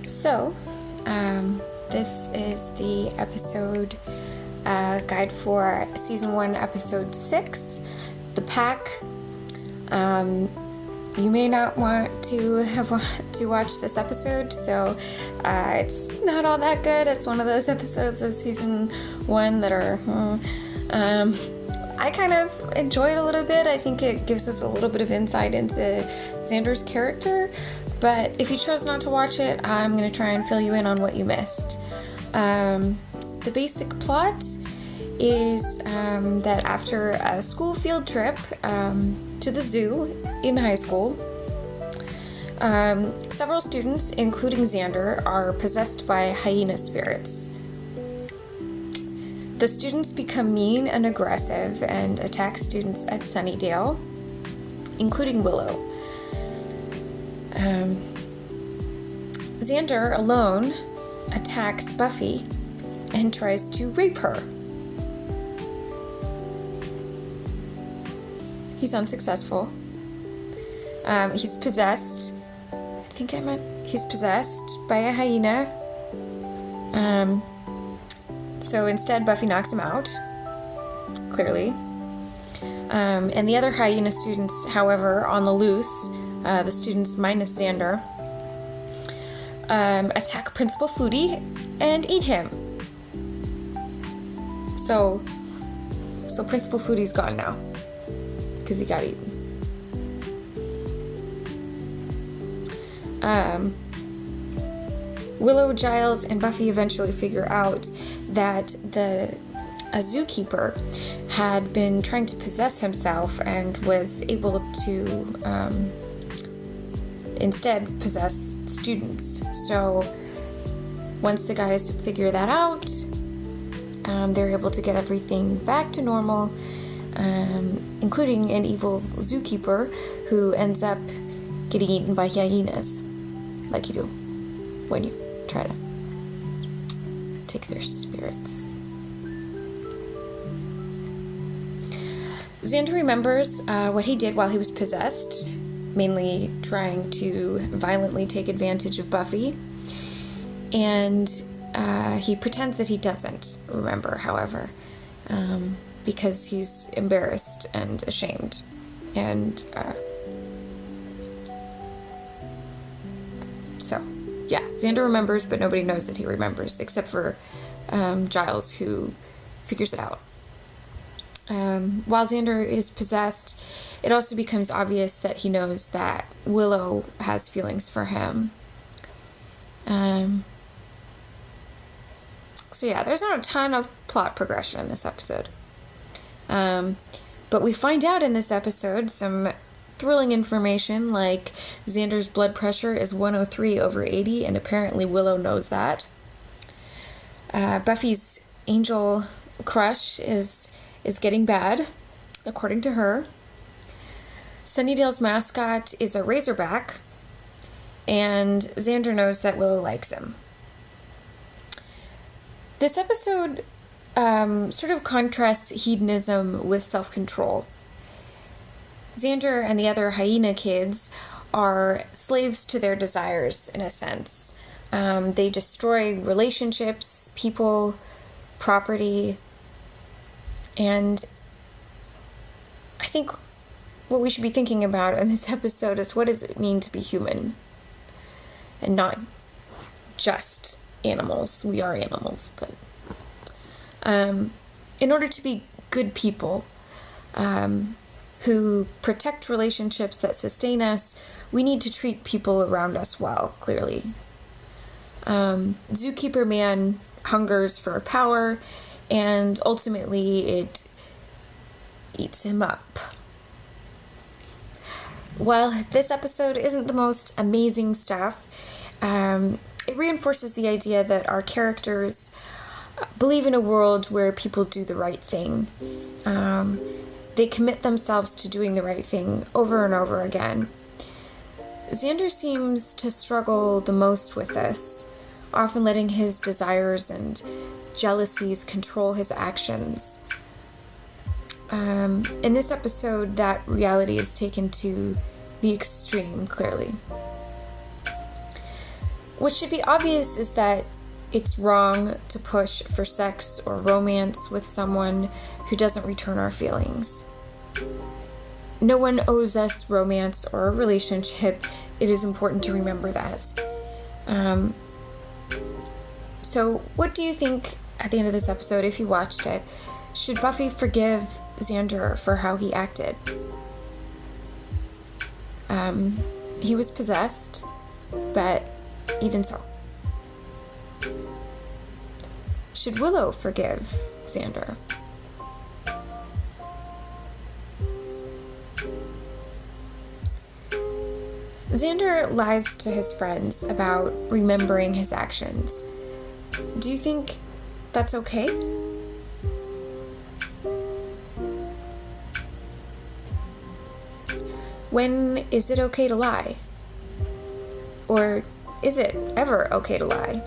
So, this is the episode guide for Season 1, Episode 6, The Pack. You may not want to watch this episode, so it's not all that good. It's one of those episodes of Season 1 that are... I kind of enjoy it a little bit. I think it gives us a little bit of insight into Xander's character. But if you chose not to watch it, I'm going to try and fill you in on what you missed. The basic plot is that after a school field trip to the zoo in high school, several students, including Xander, are possessed by hyena spirits. The students become mean and aggressive and attack students at Sunnydale, including Willow. Xander alone attacks Buffy and tries to rape her. He's unsuccessful. He's possessed. He's possessed by a hyena. So instead, Buffy knocks him out, clearly. And the other hyena students, however, on the loose, the students minus Xander, attack Principal Flutie and eat him. So Principal Flutie's gone now, because he got eaten. Willow, Giles, and Buffy eventually figure out that a zookeeper had been trying to possess himself and was able to instead possess students. So once the guys figure that out, they're able to get everything back to normal, including an evil zookeeper who ends up getting eaten by hyenas, like you do when you try to take their spirits. Xander remembers what he did while he was possessed, mainly trying to violently take advantage of Buffy, and he pretends that he doesn't remember, however, because he's embarrassed and ashamed, and so yeah, Xander remembers, but nobody knows that he remembers, except for Giles, who figures it out. While Xander is possessed, it also becomes obvious that he knows that Willow has feelings for him. So yeah, there's not a ton of plot progression in this episode. But we find out in this episode some thrilling information, like Xander's blood pressure is 103/80, and apparently Willow knows that. Buffy's angel crush is getting bad, according to her. Sunnydale's mascot is a razorback, and Xander knows that Willow likes him. This episode sort of contrasts hedonism with self-control. Xander and the other hyena kids are slaves to their desires, in a sense. They destroy relationships, people, property, and I think what we should be thinking about in this episode is, what does it mean to be human? And not just animals. We are animals, but in order to be good people, who protect relationships that sustain us, we need to treat people around us well, clearly. Zookeeper Man hungers for power, and ultimately it eats him up. While this episode isn't the most amazing stuff, it reinforces the idea that our characters believe in a world where people do the right thing. They commit themselves to doing the right thing over and over again. Xander seems to struggle the most with this, often letting his desires and jealousies control his actions. In this episode, that reality is taken to the extreme, clearly. What should be obvious is that it's wrong to push for sex or romance with someone who doesn't return our feelings. No one owes us romance or a relationship. It is important to remember that. So what do you think at the end of this episode, if you watched it? Should Buffy forgive Xander for how he acted? He was possessed, but even so. Should Willow forgive Xander? Xander lies to his friends about remembering his actions. Do you think that's okay? When is it okay to lie? Or is it ever okay to lie?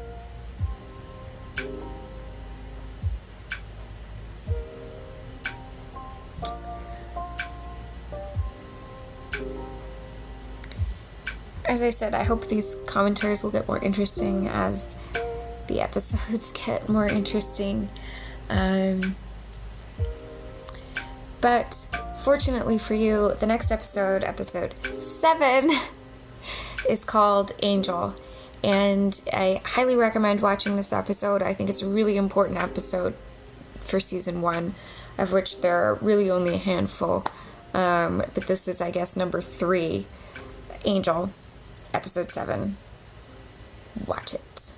As I said, I hope these commentaries will get more interesting as the episodes get more interesting. But fortunately for you, the next episode, episode 7, is called Angel. And I highly recommend watching this episode. I think it's a really important episode for season 1, of which there are really only a handful. But this is, I guess, number 3, Angel, episode 7. Watch it.